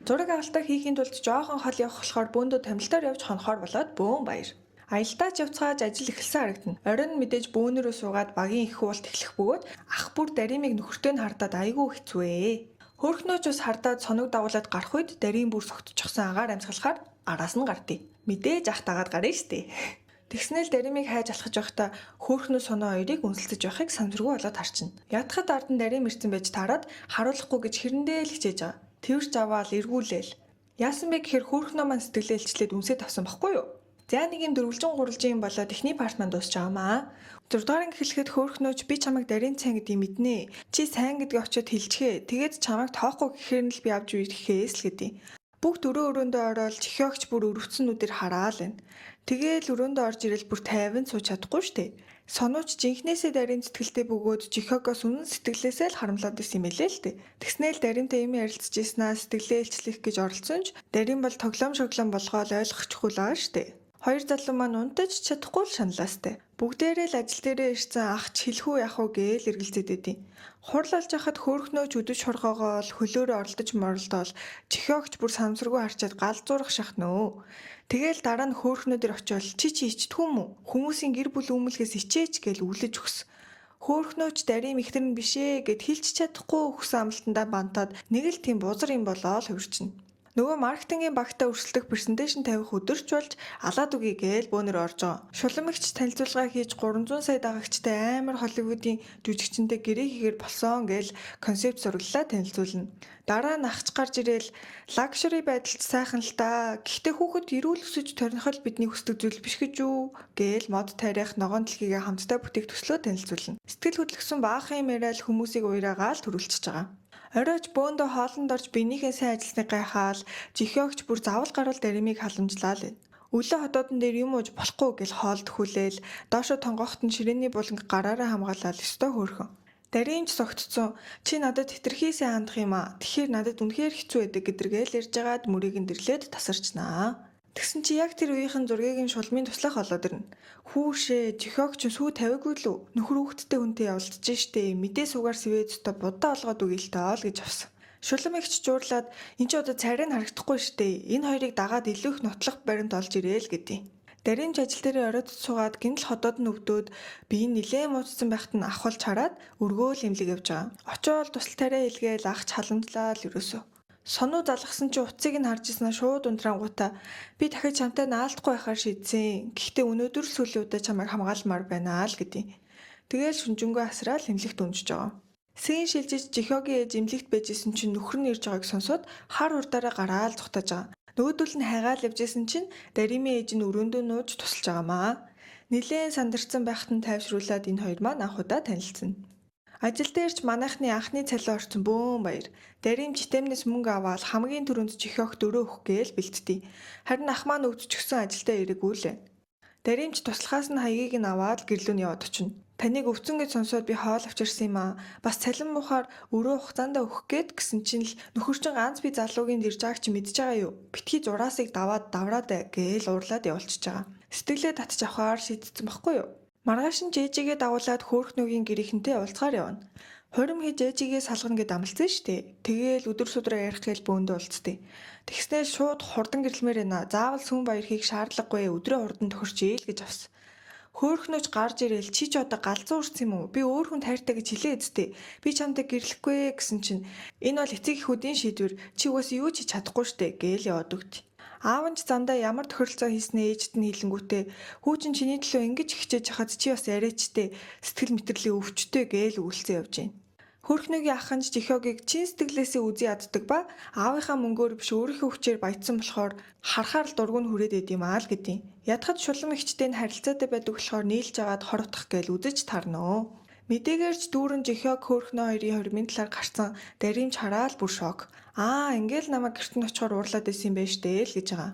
Зураг авалтаа хийхийн тулд жоохон хол явах болохоор бөөндөө томилтоор явж хонохоор болоод бөөн баяр. Аялдаач явцгааж ажил эхэлсэн харагдана. Оройн мэдээж бөөнөрөө суугаад багийн их уулт эхлэх бөгөөд ах бүр Даримыг нөхөртөө нь хардаад айгүй хэцүү ээ. Хөөрхнөөч бас хардаад соног дагуулад гарах үед Дарим бүр согтчихсон агаар амьсгалахаар араас нь гардыг. Мэдээж ах дагаад гарна штэ. Тэгснээл Даримыг хайж алхаж байхдаа хөөрхнөө соноо хоёрыг үнсэлцэж байхыг санамсаргүй болоод харчихна. Ядахад ардан Дарим ирсэн байж таарад харуулахгүй гэж хэрэндээ л хичээж байгаа. Тэрч аваал эргүүлээл. Яасан бэ гэхээр хөөрхнөө маань сэтгэлээ илчлээд үнсээ тавсан байхгүй юу? За нэг юм дөрвөлжин гурвалжин болоод эхний парт маань дуусч байгаамаа. 6 дугаарыг эхлэхэд хөөрхнөөч би чамайг Дарин цайн гэдгийг мэднэ. Чи сайн гэдгийг очиод хэлчихээ. Тэгээд чамайг тоохгүй гэхээр нь л би авч ирэхээс л гэдэг. Бүгд өрөөндөө ороод чихёогч бүр өрөвцөн нүдээр хараал байна. Тэгээл өрөөндөө орж ирэл бүр тайван сууж чадахгүй штэ. Сонууч жинхнээсээ Дарин сэтгэлдээ бөгөөд чихёогоос үнэн сэтгэлээсээ л харамлаад исэн юм элэ л дээ. Тэгснээл Даринтай юм ярилцж ийснаа сэтгэлээ илчлэх гэж оролцсон ч Дарин бол тоглоом шоглоом болгоод ойлгочихгүй л байгаа штэ. Хоёр залуу маань унтаж чадахгүй л шаналаастай. Бүгдээрээ л ажил дээрээ ирсэн ах ч хэлэхүү яах вэ гээл эргэлзээд байдیں۔ Хурлалж яхад хөөрхнөөч үдэш хоргоогоол хөлөөрөө оролдож моролдоол чихёогч бүр самсаргүй харчаад галзуурах шахнөө. Тэгээл дараа нь хөөрхнөөдөр очиод чи ичдэггүй мүү? Хүмүүсийн гэр бүл үүмэлгээс ичээч гээл үглэж өгс. Хөөрхнөөч Дарим ихтер нь бишээ гэд хэлж чадахгүй өгсөн амлалтандаа бантаад нэг л тийм бузар юм болоо л хувирчна. Нөгөө маркетингийн багтаа өрсөлдөх презентацийн тавих өдөрч болж алаад үгүй гээл бөөнөр орж байгаа. Шуламгч танилцуулга хийж 300 сая дагагчтай амар Холливуудын жүжигчэнтэй гэрээ хийгээр болсон гээл концепт сурлалаа танилцуулна. Дараа нь ахч гарч ирээл лакшери байдалд сайхан л та. Гэхдээ хүүхэд эрүүл өсөж торнохол бидний хүсдэг зүйл биш гэж юу гээл мод тариах ногоон дэлхийгээ хамтдаа бүтээх төслөө танилцуулна. Сэтгэл хөдлөсөн баахан юм яриад хүмүүсийг уяраагаал төрүүлчихэж байгаа. Оройч бөөндөө хоолнд орж биенийхээ сайн ажилласныг гайхаал чихёогч бүр завал гарвал Даримыг халамжлаа л. Өлөө хотоодон дээр юм ууж болохгүй гэл хоолд хүлээл доошо тонгохт нь ширээний буланг гараараа хамгаалаад өстой хөөрхөн. Даримч согтцсон чи надад хитрхийсээ хандах юм аа. Тэгэхээр надад үнэхээр хэцүү байдаг гэдэргээл ярьж байгаад мөрийг нь дэрлээд тасарчнаа. Тэгсэн чи яг тэр үеийнхэн зургийг нь шулмын туслах болоод ирнэ. Хүүшээ чихёогч сүү тавиагүй лүү. Нөхөр хүүхэдтэй хүнтэй явуулдаж штэ. Мэдээ суугаар свэдтэй будаа олгоод үгээлтэй ол гэж авсан. Шулам ихч жуурлаад эн чи одоо царайг харагдахгүй штэ. Энэ хоёрыг дагаад илүү их нотлох баримт олж ирээл гэдээ. Даримч ажил дээр оройд суугаад гинэл ходоод нь өвдөөд би нилээн муутсан байхад нь ахвалж хараад өргөөл имлэг явж байгаа. Очоод тусал тариа илгээл ахч халамжлаа л ерөөсөө. Сонуу залгасан чи утсыг нь харж ирснаа шууд унтраангуудаа би дахиж чамтай наалтахгүй байхаар шийдсэн. Гэхдээ өнөөдөр л сүүлийн удаа чамайг хамгаалмаар байна л гэдэг. Тэгээл шүнжэнгөө асраал имлэгт өнжиж байгаа. Сийн шилжиж чихёогийн ээж имлэгт байжсэн чинь нөхөр нь ирж байгааг сонсоод хар урдаараа гараал зүхтаж байгаа. Нөгөөдөл нь хайгаал явжсэн чинь Даримын ээж нь өрөөндөө нууж тусалж байгаамаа. Нилээн сандарсан байхад нь тайвшруулад энэ хоёр маань анх удаа танилцсан. Ажил дээрч манайхны анхны цалин орсон бөөн баяр. Дарим житэмнээс мөнгө аваад хамгийн түрүүнд чихёогт өрөө өгөх гээл бэлтдий. Харин ах маань өвдчихсөн ажилдаа ирэгүүлээ. Даримч туслахаас нь хаягийг нь аваад гэрлүү нь яваад очино. Таныг өвцөн гэж сонсоод би хоол авчирсан юм аа. Бас цалин мухаар өрөө хугацаанд өгөх гээд гисэн чинь л нөхөрчин ганц би залуугийн дэрж байгааг чи мэдж байгаа юу? Битгий зураасыг даваад давраад гээл уурлаад явуулчихж байгаа. Сэтгэлээ татж авахаар шийдсэн байхгүй юу? Маргааш нь жээжигээ дагуулад хөөрхнөөгийн гэрийнхэнтэй уулзгаар явна. Хорим хийж жээжигээ салгана гэд амласан штэ. Тэгээл өдөр судраа ярих гээл бөөндөө уулзтыг. Тэгснээр шууд хурдан гэрлэмээр байна. Заавал сүм баяр хийх шаардлагагүй өдрөө хурдан тохирчээ л гэж авсан. Хөөрхнөөч гарч ирээл чи ч одоо галзуу урсан юм уу? Би өөр хүн тайртай гэж хэлээ эцтэй. Би чамтай гэрлэхгүй гэсэн чинь энэ бол эцэг эхүүдийн шийдвэр. Чи угаасаа юу ч хийж чадахгүй штэ гээл яваад өгд. Аав нь ч замдаа ямар тохиролцоо хийснээ ээжд нь хэлэнгүүтээ хүүчин чиний төлөө ингэж хичээж хахад чи бас яриачтэй сэтгэл мэтрлийн өвчтэй гээл үйлцэн явж байна. Хөөрхнөгийн ах нь чихёогийг чин сэтгэлээсээ үзий яддаг ба аавынхаа мөнгөөр биш өөрийнхөө хүчээр баяцсан болохоор харахаар л дургу нь хүрээд байд юм аа л гэдэг. Ядахад шулам ихчтэй нь харилцаатай байдаг болохоор нийлж аваад хор утгах гээл үзэж тарноо. Мэдээлэрч дүүрэн чихёог хөөрхнөө хоёрын хормын талаар гарсан Даримч хараал бүр шок. Ингээл намайг гэрт нь очихоор уурлаад байсан юм байна штэ л гэж байгаа.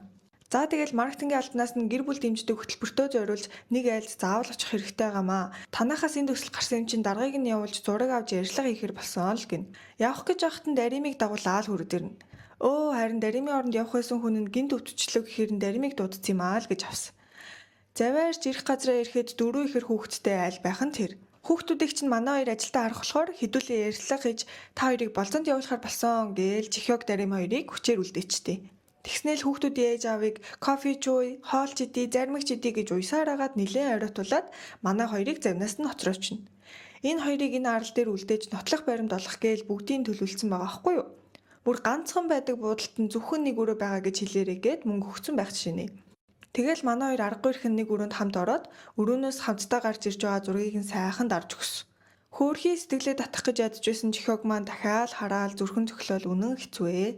За тэгэл маркетингийн албанаас нь гэр бүл дэмждэг хөтөлбөртөө зориулж нэг айлд заавал очих хэрэгтэй байгаамаа. Танахаас энэ төсөл гарсан юм чинь даргаыг нь явуулж зураг авч ярилцлага хийхээр болсон л гин. Явах гэж байхад нь Даримыг дагуулаад хүрд ирнэ. Харин Даримын оронд явах байсан хүн нь гинт өвтчлөө гэхээр нь Даримыг дуудсан юм аа л гэж авсан. Заваарч ирэх газраа ирэхэд дөрөв ихэр хүүхэдтэй айл байх нь тэр. Хүүхдүүдийг чинь манай хоёр ажилдаа харах болохоор хэдүүлээ ярилцлага хийж та хоёрыг болзонд явуулахар болсон гээл чихёог Дарим хоёрыг хүчээр үлдээчтэй. Тэгснээл хүүхдүүдийн ээж аавыг кофе чуй, хоол чидий, зармиг чидий гэж уйсаар агаад нилээн оройтуулаад манай хоёрыг завнаас нь хоцроочно. Энэ хоёрыг энэ арал дээр үлдээж нотлох баримт олох гээл бүгдийг төлөвлөсөн байгаа байхгүй юу? Бүр ганцхан байдаг буудалд нь зөвхөн нэг өрөө байгаа гэж хэлээрэй гэд мөнгө өгсөн байх жишээ. Тэгэл манай хоёр аргагүй ирхэн нэг өрөөнд хамт ороод өрөөнөөс хамтдаа гарч ирж байгаа зургийг нь сайхан дарж өгсөн. Хөөрхий сэтгэлээ татах гэж ядж байсан чихог маань дахиад хараад зүрхэн цөглөөл үнэн хэцвээ.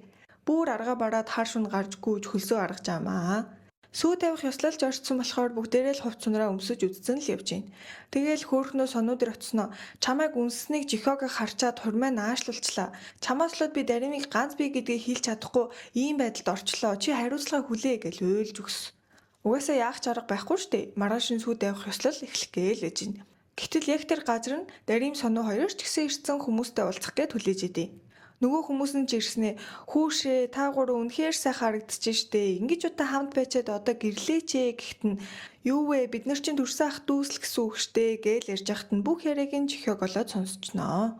Бүр арга бараад хар шунд гарч гүйж хөлсөө аргаж аамаа. Сүү тавих ёслолж орцсон болохоор бүгдээрээ л хувц сунраа өмсөж үдцэн л явж гин. Тэгээл хөөхнөө сонуу дээр очсноо чамайг үнснийг жихог харчаад хурмаа наашлуулчлаа. Чамаас лод би даримыг ганц би гэдгийг хэлж чадахгүй ийм байдалд орчлоо. Чи хариуцлага хүлээ гэж уйлж өгсөн. Угаасаа яах ч арга байхгүй штэ. Маргааш сүү тавих ёслол эхлэх гээл гэж гин. Гэтэл яг тэр газар нь дарим сонуу хоёр ч гэсэн ирсэн хүмүүстэй уулзах гээд хүлээж идэв. Нөгөө хүмүүс нь ч ирснээ хүүшээ та гурав үнэхээр сайхан харагдчих штэ. Ингиж удаа хамт байчаад одоо гэрлээч гэхт нь юу вэ бид нар чинь төрсөн ах дүүсэл гэсэн үг штэ гээл ярьж яхад нь бүх яриаг нь чихёг олоод сонсчихноо.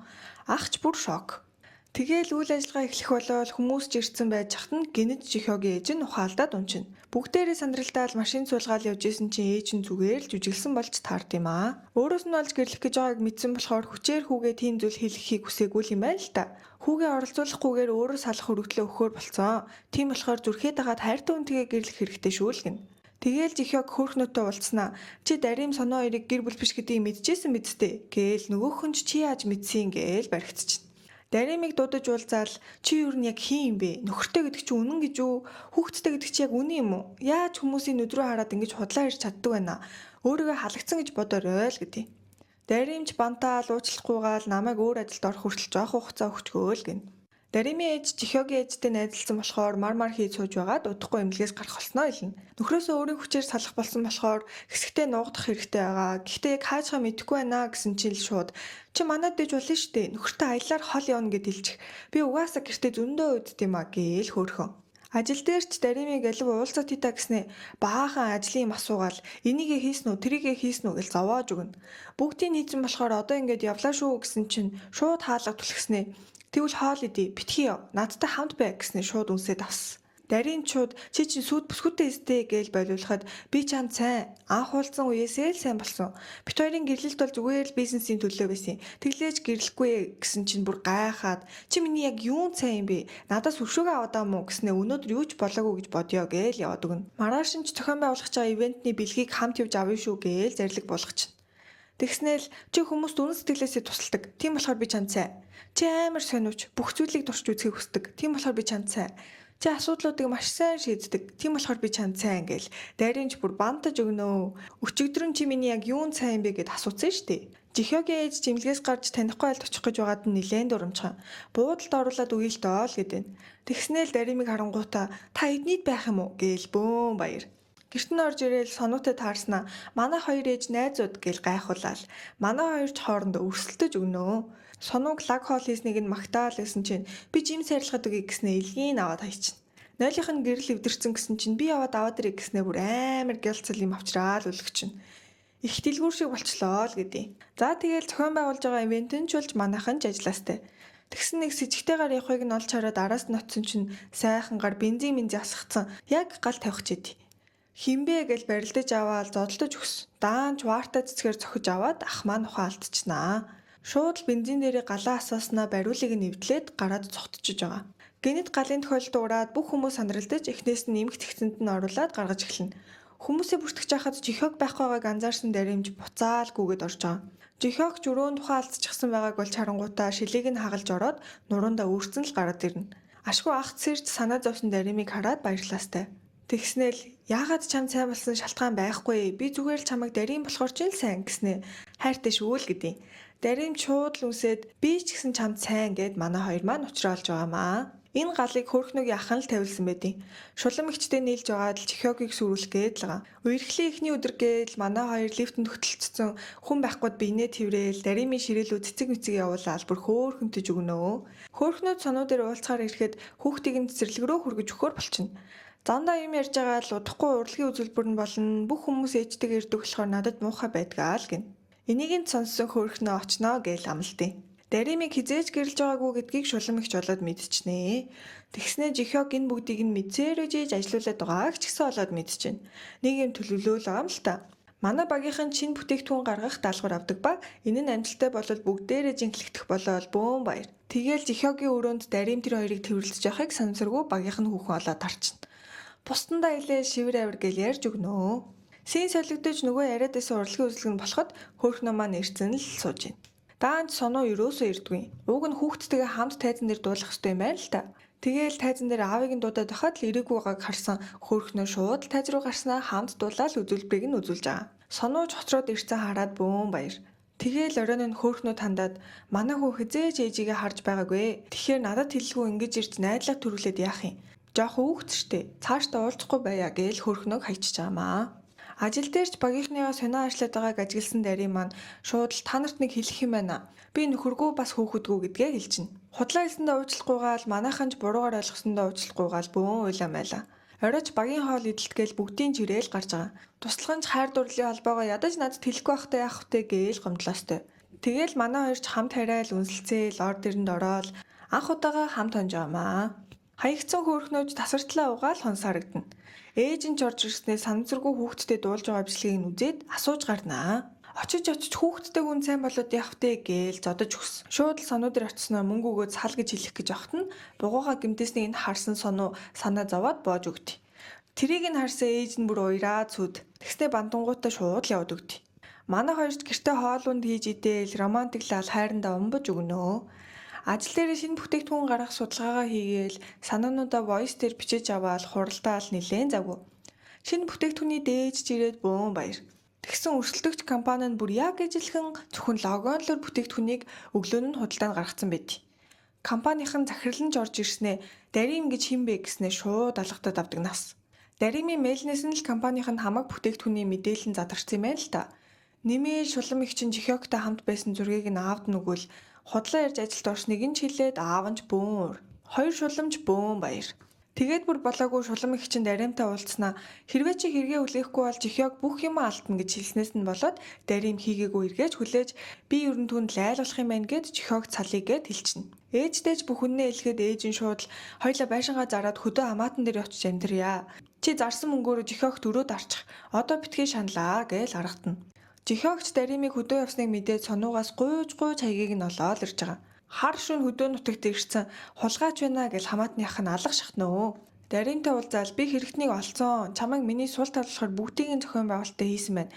Ахч бүр шок. Тэгээл үйл ажиллагаа эхлэх болоод хүмүүс ч ирсэн байж хат нь гинэд чихёгийн ээж нь ухаалдаад унчина. Бүгдээрээ сандралдаал машин суулгаал явж исэн чинь ээж нь зүгээр л жүжиглсэн болж таард юм аа. Өөрөөс нь олж гэрлэх гэж байгааг мэдсэн болохоор хүчээр хүүгээ тийм зүйл хэлэхийг хүсээгүй юм байна л та. Хүүгээ оролцуулахгүйгээр өөрөө салах өргөдлөө өгөхөр болцсон. Тийм болохоор зүрхээ дагаад хайртай үнтэйгээ гэрлэх хэрэгтэй шүү л гин. Тэгээл жихёг хөөхнөтөө уулцснаа. Чи дарим соноо хоёрыг гэр бүл биш гэдгийг мэдчихсэн мэдтэй. Гээл нөгөөх нь чи яаж мэдсэн гээл баригдчихна. Даримыг дуудаж уулзаал чи юу нь яг хин юм бэ? Нөхөртэй гэдэг чи үнэн гэж үү? Хүүхдтэй гэдэг чи яг үнэн юм уу? Яаж хүмүүсийн нүд рүү хараад ингэж худлаа ирж чаддаг байна? Өөрийгөө халагдсан гэж бодоорой л гэдэг. Даримч бантаал уучлахгүйгаал намайг өөр ажилд орох хүртэл жоох хугацаа өгчгөөл гин. Даримын ээж жихёгийн ээжтэй найзалсан болохоор мар хийж сууж байгаад удахгүй эмнэлгээс гарах болсноо хэлнэ. Нөхрөөсөө өөрийн хүчээр салах болсон болохоор хэсэгтээ нуугдах хэрэгтэй байгаа. Гэхдээ яг хаажгаа мэдэхгүй байна гэсэн чинь л шууд чи манайд дэж болно штэ. Нөхөртөө аяллаар хол явна гэд хэлчих. Би угаасаа гэртээ зөндөө үйдт юм а гээл хөөрхөн. Ажил дээр ч даримыг алив уулзаад хитаа гэснээ баахан ажлын юм асуугаал энийгээ хийсэн үү тэрийгээ хийсэн үү гэж зовоож өгнө. Бүгдийг хийсэн болохоор одоо ингэж явлаа шүү гэсэн чинь шууд хаалга түлхснээ. Тэгвэл хоол идэ битгий яв надтай хамт бай гэснээ шууд үнсээд авсан. Дарийн шууд чи чинь сүд бүсгүйтэй эстэй гээл болиулахад би чамд сайн анх уулзсан үеэсээ л сайн болсон. Бит хоёрын гэрлэлт бол зүгээр л бизнесийн төлөө байсан. Тэглээж гэрлэхгүй гэсэн чинь бүр гайхаад чи миний яг юун сайн юм бэ? Надаас өшөөгөө аваад мó гэснээ өнөөдөр юу ч болоогүй гэж бодё гээл яваад өгнө. Маргааш нь ч зохион байгуулах байгаа ивентний бэлгийг хамт явж авъя шүү гээл зарлиг болгочихно. Тэгснээл чи хүмүүст үнэн сэтгэлээсээ тусалдаг. Тийм болохоор би чамд сайн. Чи амар сониуч бүх зүйлийг турш үзхийг хүсдэг. Тийм болохоор би чамд сайн. Чи асуудлуудыг маш сайн шийддэг. Тийм болохоор би чамд сайн гээл. Даринч бүр бантаж өгнөө. Өчигдрөн чи миний яг юун сайн бэ гэд асуусан штэ. Жихёгийн ээж жимлгээс гарч танихгүй айлд очих гэж байгаад нь нилээн дурамчхан. Буудалд оруулаад үйл доо л гэдэг. Тэгснээл даримыг харангуутаа та эднийд байх юм уу гээл бөөн баяр. Гэрт нь орж ирээл сонуутай таарснаа манай хоёр ээж найзууд гэл гайхуулаад манай хоёр ч хоорондоо өрсөлдөж өгнөө. Сонууг лаг хоол хийснийг нь магтаал байсан чинь би жим сайрлахад үгүй гэснээ илгийн аваад хайчихна. Нойлынх нь гэрэл эвдэрсэн гэсэн чинь би яваад аваад ирэх гэснээ бүр амар гялцал юм авчраал өлгөчнө. Их дэлгүүр шиг болчлоо л гэдэг. За тэгээл зохион байгуулж байгаа ивентэн ч болж манайхан ч ажилластай. Тэгсэн нэг сэжигтэйгээр явахыг нь олж хараад араас нь оцсон чинь сайхангаар бензин асгацсан яг гал тавих чид. Хинбэ гэж барилдаж аваад зодолдож өгсөн. Даанч ваарта цэцгээр зохиж аваад ах маань ухаалтчихнаа. Шууд л бензин дээрээ галаа асааснаа бариулыг нь эвдлээд гараад цогтчихж байгаа. Гэнэт галын тохиолдолд ураад бүх хүмүүс сандралдаж эхнээс нь нэмэх тэгцэнд нь оруулаад гаргаж эхэлнэ. Хүмүүсээ бүртгэж хахад жихёг байх байгааг анзаарсан даримж буцаалгүйгээд орж байгаа. Жихёг жөрөөнд ухаалтчихсан байгааг болж харангуутаа шилийг нь хагалж ороод нуруундаа өөрцөн л гараад ирнэ. Ашгүй ах цэрж санаа зовсон даримыг хараад баярлаастай. Тэгснээл яагаад чам сайн болсон шалтгаан байхгүй би зүгээр л чамайг дарим болохоор ч л сайн гэснээ хайртай шүү л гэдэг. Дарим шууд л үсээд би ч гэсэн чамд сайн гэд манай хоёр маань уулзраалж байгаамаа. Энэ галыг хөрхнөгийн ахын л тавилсан байдیں۔ Шулам ихчтэй нийлж байгаад л чихёгийг сүрүүлэх гээд л байгаа. Үерхлийн эхний өдөр гээл манай хоёр лифтэнд хөтөлцсөн хүн байхгүйд бинээ тэрэл даримын ширээлүүд цэцэг мэцэг явуулаад бүр хөөхөнтөж өгнөө. Хөөхнөд сонуу дээр уулзахаар ирэхэд хүүхдийг нь цэцэрлэг рүү хүргэж өгөхөр болчихно. Зандаа юм ярьж байгаа л удахгүй урлагийн үзүүлбэр нь болно. Бүх хүмүүс ээжтэйг ирдэг болохоор надад муухай байдгаа л гин. Энийг нь сонссон хөөрхнөө очноо гээл амлалтыг. Даримыг хизээж гэрэлж байгаагүй гэдгийг шулам ихч болоод мэдчихнэ. Тэгснээ Жихёг энэ бүгдийг нь мэдсээр үжиж ажилуулад байгааг ч гэсэн олоод мэдчихэв. Нэг юм төлөвлөөл байгаа юм л та. Манай багийнхан шинэ бүтээгдэхүүн гаргах даалгавар авдаг ба энэ нь амжилттай болол бүгдээрээ жинхлэгдэх болол бөөн баяр. Тэгээл Жихёгийн өрөөнд Дарим тэр хоёрыг тэрвэрлэж явахыг санамсаргүй багийнхан хүүхэн олоод тарчна. Бусдандаа илээ шивэр авир гэл ярьж өгнө. Сийн солигдож нөгөө яриад байсан урлагийн үзлэг нь болоход хөөрхнөө маань ирцэн л сууж байна. Даанч соноо юусоо ирдгүй. Ууг нь хүүхдтэйгээ хамт тайзан дээр дуулах хэрэгтэй юм байна л та. Тэгээл тайзан дээр аавыг нь дуудаад байхад л ирээгүй байгааг харсан хөөрхнөө шууд тайз руу гарснаа хамт дуулаад үзүүлбэрийг нь үзүүлж байгаа. Сонооч хоцроод ирцэн хараад бөөн баяр. Тэгээл оройн нь хөөрхнөө тандаад манай хүү хизээж ээжигээ харж байгаагүй. Тэгэхээр надад хэллгүй ингэж ирж найдлага төрүүлээд яах юм. Жоох хүүхд штэ. Цаашдаа уулзахгүй байя гээл хөөрхнөөг хайчиж аамаа. Ажил дээрч багийнхныгаа сонио ажиллаад байгааг ажигласан Дарим маань шууд л та нарт нэг хэлэх юм байна. Би нөхөргүй бас хүүхэдгүй гэдгээ хэлчихнэ. Худлаа хэлсэндээ уучлахгүйгаал манайханч буруугаар ойлгосондоо уучлахгүйгаал бөөн уйлаа майлаа. Оройч багийн хоол идэлтгээл бүгдийн жирээл гарч байгаа. Туслаганч хайр дурлалын холбоогоо ядаж надад хэлэхгүй байхдаа яах вэ гээл гомдлоостой. Тэгээл манай хоёрч хамт хараад үнсэлцээл ор дэрэнд ороод анх удаага хамт онжоомаа. Хаягдсан хөөрхнөөж тасартлаа угаал хонс харагдана. Ээж нь ч орж ирснээр санамсаргүй хүүхдтэй дуулж байгаа бичлэгийг нь үзээд асууж гарнаа. Очиж хүүхдтэй хүн сайн болоод явах вэ гээл зодож өгсөн. Шууд л сонуу дээр очисноо мөнгө өгөөд сал гэж хэлэх гэж явахт нь бугуугаа гимтээснийг нь харсан сонуу санаа зовоод боож өгдөө. Тэрийг нь харсан ээж нь бүр уяраа цүд. Тэгснээ бандангуудаа шууд л яваад өгдөө. Манай хоёрч гэртээ хоолунд хийж идээл романтиклал хайрандаа умбаж өгнөө. Ажил дээр шинэ бүтээгдэхүүн гаргах судалгаагаа хийгээл санаануудаа voice дээр бичиж аваад хуралдаал нилээн завгүй. Шинэ бүтээгдэхүүний дээж жирээд бөөн баяр. Тэгсэн өрсөлдөгч компани нь бүр яг ижилхэн зөвхөн логонлоор бүтээгдэхүүнийг өглөө нь худалдаанд гаргацсан байд. Компанийн захирал нь орж ирснээр Дарим гэж хэн бэ гэснээр шууд алгадаад авдаг нас. Даримын мэйлнээс нь л компанийн хамаг бүтээгдэхүүний мэдээлэл нь задарсан юм байна л та. Нэмээ шулам их чинь Жихёгтой хамт байсан зургийг нь аавд нүгэл худлаа ярьж ажилд орсныг нь чилээд аав нь ч бөөн уур. Хоёр шуламж бөөн баяр. Тэгээд бүр болоогүй шулам их чинь Даримтай уулзснаа хэрвээ чи хэрэгээ хүлээхгүй бол Жихёг бүх юм алдна гэж хэлснээс нь болоод Дарим хийгээгүй эргээж хүлээж би ерөн түнд лайлгах юм байна гэд Жихёг цалъя гэд хэлчихнэ. Ээжтэйч бүх үннээ хэлэхэд ээж нь шууд л хоёлаа байшингаа зараад хөдөө хамаатан дээр очиж амьдрья. Чи зарсан мөнгөөр Жихёг дөрөөд арчих. Одоо битгий шаналаа гээл гаргатна. Жихёгч Даримыг хөдөө явсныг мэдээд сонуугаас гуйж хаягийг нь олоод ирж байгаа. Хар шөнө хөдөө нутагт ирсэн хулгайч байна гэж хамаатных нь алга шахнаа. Даримтай уулзаал би хэрэгтнийг олцсон. Чамайг миний сул тавлахаар бүгдийн зохион байгуулалтаа хийсэн байна.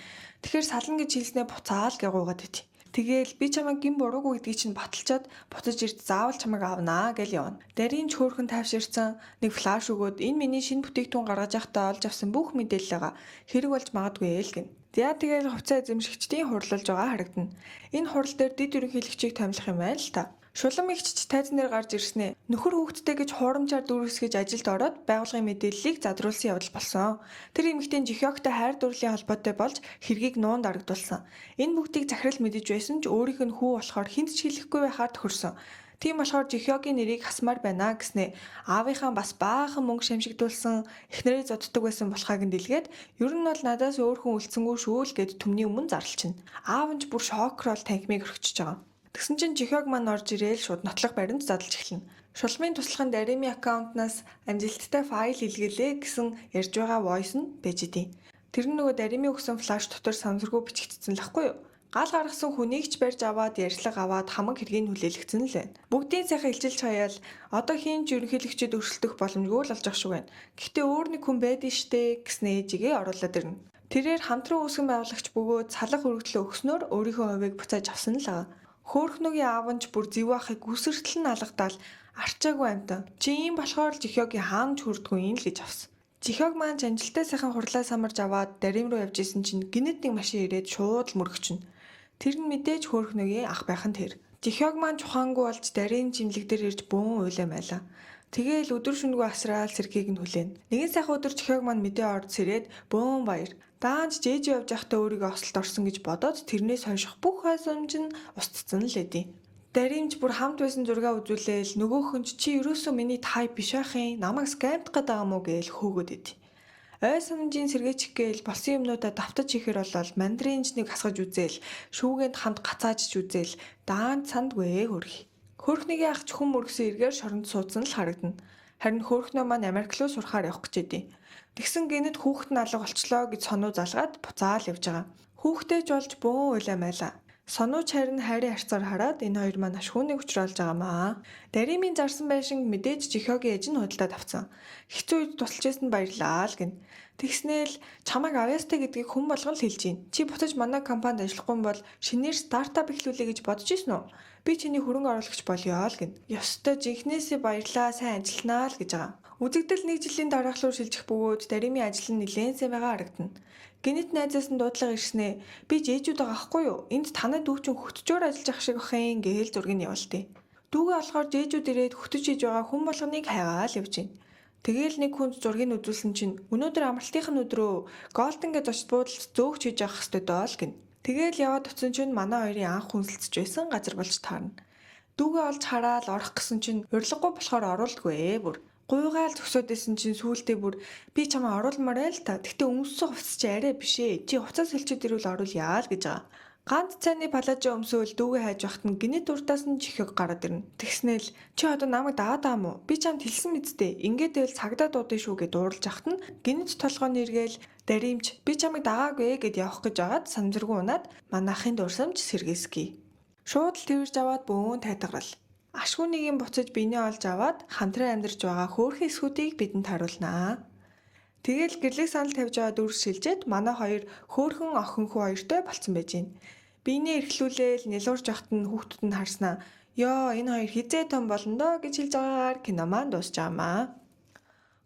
Тэгэхээр сална гэж хэлснээ буцаал гэгуугаад байт. Тэгээл би чамайг гин буруугүй гэдгийг чинь баталчаад буцаж ирд заавал чамайг авнаа гэж явна. Дарим ч хөөрхөн тайвширсан нэг флаш өгөөд энэ миний шинэ бүтээгдэхүүн гаргаж явахдаа олж авсан бүх мэдээлэл байгаа. Хэрэг болж магадгүй ээ л гин. Тэгэл хувьцаа эзэмшигчдийн хурлуулж байгаа харагдана. Энэ хурал дээр дэд ерөнхийлөгчийг томилох юм байна л та. Шулам ихч тайзан дээр гарч ирснээр нөхөр хүүхдтэй гэж хуурамчаар дүүргэсгэж ажилд ороод байгууллагын мэдээллийг задруулсан явдал болсон. Тэр эмэгтэй Жихёгтой хайр дурлалын холбоотой болж хэргийг нуунд арагдуулсан. Энэ бүгдийг захирал мэдэж байсан ч өөрийнх нь хүү болохоор хинт ч хэлэхгүй байхаар тохирсон. Тийм болохоор Жихёгийн нэрийг хасмаар байна гэснээ аавынхаа бас баахан мөнгө шамшигдуулсан эхнэрээ зодддаг байсан болохыг нь дэлгээд ер нь бол надаас өөр хүн үлдсэнгүй шүү л гэд түмний өмнө зарлчихна. Аав нь ч бүр шокрол танхимыг өргөчж байгаа. Тэгсэн чинь Жихёг маань орж ирээл шууд нотлох баримт задлж эхэлнэ. Шулмын туслахын Даримын аккаунтнаас амжилттай файл илгэлээ гэсэн ярьж байгаа voice нь байж идэв. Тэр нь нөгөө Даримын өгсөн флаш дотор санамсаргүй бичигдсэн л ахгүй юу? Гал гаргасан хүнийг ч барьж аваад ярьслага аваад хамаг хэргийг хүлээлгцэн л байна. Бүгдийн сайхан илчилж хаяал одоо хийн ч ерөнхийлөгчөд өрсөлдөх боломжгүй л болж ах шиг байна. Гэхдээ өөр нэг хүн байдэн штэ гэснээ ээжигээ оруулаад ирнэ. Тэрээр хамтран үүсгэн байгуулагч бөгөөд салах өргөдлөө өгснөөр өөрийнхөө хувийг буцааж авсан л байгаа. Хөөрхнөгийн аав нь ч бүр зэв ахыг үсэртэл нь алгадаал арчаагүй амтан. Чи ийм болохоор л Жихёгийн хаан ч хүрдгүй юм л гэж авсан. Жихёг маань амжилттай сайхан хурлаа самарж аваад Дарим руу явж исэн чинь гинэд нэг машин ирээд шууд л мөрөгчнө. Тэр нь мэдээж хөөрхнөгийн ах байх нь тэр. Жихёг маань чухаангүй болж Дарим жимлэг дээр ирж бөөн уйлаа майлаа. Тэгээл өдөр шөнөгүй асраал сэргийг нь хүлээн. Нэгэн сайхан өдөр Жихёг маань мэдээ орж сэрээд бөөн баяр. Даанч жээж явж байхдаа өөрийгөө осолд орсон гэж бодоод тэрнээс хойших бүх хойсомж нь устцсан л эдий. Даримч бүр хамт байсан зургаа үзүүлээл нөгөөхөн чи ерөөсөө миний тайп биш ах юм. Намайг скамтах гээд байгаа мó гээл хөөгөөд эдий. Ой санамжийн сэргээчих гээл болсон юмнуудаа давтаж ихээр болол мандаринчныг хасгаж үзээл, шүүгэнд хамт гацаажж үзээл, даанд сандгүй хөрх. Хөөрхнийгээ ахч хүм өргөсөн эргээр шоронд суудсан л харагдана. Харин хөөрхнөө маань Америк руу сурахаар явах гэж байдیں۔ Тэгсэн гинэд хүүхэд нь алга болчлоо гэж сонуу залгаад буцаал явж байгаа. Хүүхдээч болж бөөн уйлаа майлаа. Сонууч харин хайрын харцаар хараад энэ хоёр маань ашгүйнийг учруулж байгаамаа. Даримын зарсан байшин мэдээж жихогийн ээж нь худалдаад авсан. Хэцүү үед тусалж ирсэнд баярлаа л гин. Тэгснээл чамайг авьяастай гэдгийг хүн болгон л хэлж гин. Чи буцаж манай компанид ажиллахгүй бол шинээр стартап эхлүүлэе гэж бодож ирсэн үү? Би чиний хөрөнгө оруулагч болёо л гин. Ёстой жинхнээсээ баярлаа, сайн ажилланаа л гэж байгаа. Үзэгдэл 1 жилийн дараах руу шилжих бөгөөд Даримын ажил нь нэлээд сайн байгаа харагдана. Гинэт найзаас нь дуудлага ирснээ. Би жээжүүд байгаа ахгүй юу? Энд танай дүүчин хөтчөөр ажиллаж ах шиг бахын гээл зургийг явуултыг. Дүүгээ болохоор жээжүүд ирээд хөтөж хийж байгаа хүн болгоныг хайгаал явж гин. Тэгээл нэг хүнд зургийг үзүүлсэн чинь өнөөдөр амралтынхын өдрөө Голден гэж очиж буудалд зөөгч хийж явах хэрэгтэй доол гин. Тэгээл яваад утсан чинь манай хоёрын анх хүнсэлцэж байсан газар болж таарна. Дүүгээ олж хараад орох гэсэн чинь урилгагүй болохоор оруулдгүй бүр. Гуйгаал зөксөд исэн чинь сүүлдээ бүр би чамаа оруулмаар л та. Гэтэ өмссөн хувцас чи арай биш ээ. Чи хувцас хэлчихэд ирвэл оруулъя л гэж байгаа. Ганц цайны палажо өмсөөл дүүгээ хайж явахт нь гинэт урдаас нь чихэг гараад ирнэ. Тэгснээл чи одоо намайг дагаад байгаа мó? Би чамд хэлсэн мэт дээ. Ингээд байвал цагдаа дуудсан шүү гэд уурлж ахт нь гинэт толгойн эргээл Даримч би чамайг дагаагүй гэд явах гэж агаад санамжиргүй унаад манайхын дурсамж сэргээсгий. Шууд л тэрж аваад бөөн тайтгарал. Ашгүйнийг буцаж биенээ олж аваад хамтран амьдарч байгаа хөөрхөн эсхүүдийг бидэнд харуулнаа. Тэгэл гэрлийг санал тавьж байгаа дүрс шилжээд манай хоёр хөөрхөн охин хүү хоёртой болцсон байж гин. Биенээ эрхлүүлээл нэлуурж явахт нь хүүхдүүд нь харснаа. Ёо энэ хоёр хизээ том болно доо гэж хэлж байгаагаар кино маань дуусч байгаамаа.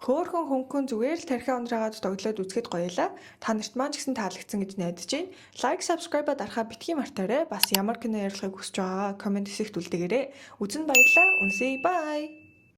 Хөөрхөн хөнгөн зүгээр л тархиа ундраагаад тоглоод үзэхэд гоёлаа. Та нарт маань ч гэсэн таалагдсан гэж найдаж байна. Лайк, subscribe дарахаа битгий мартаарай. Бас ямар кино ярилцахыг хүсэж байгаа комент хэсэгт үлдээгээрэй. Үзэн баярлалаа. Үнсэй бай.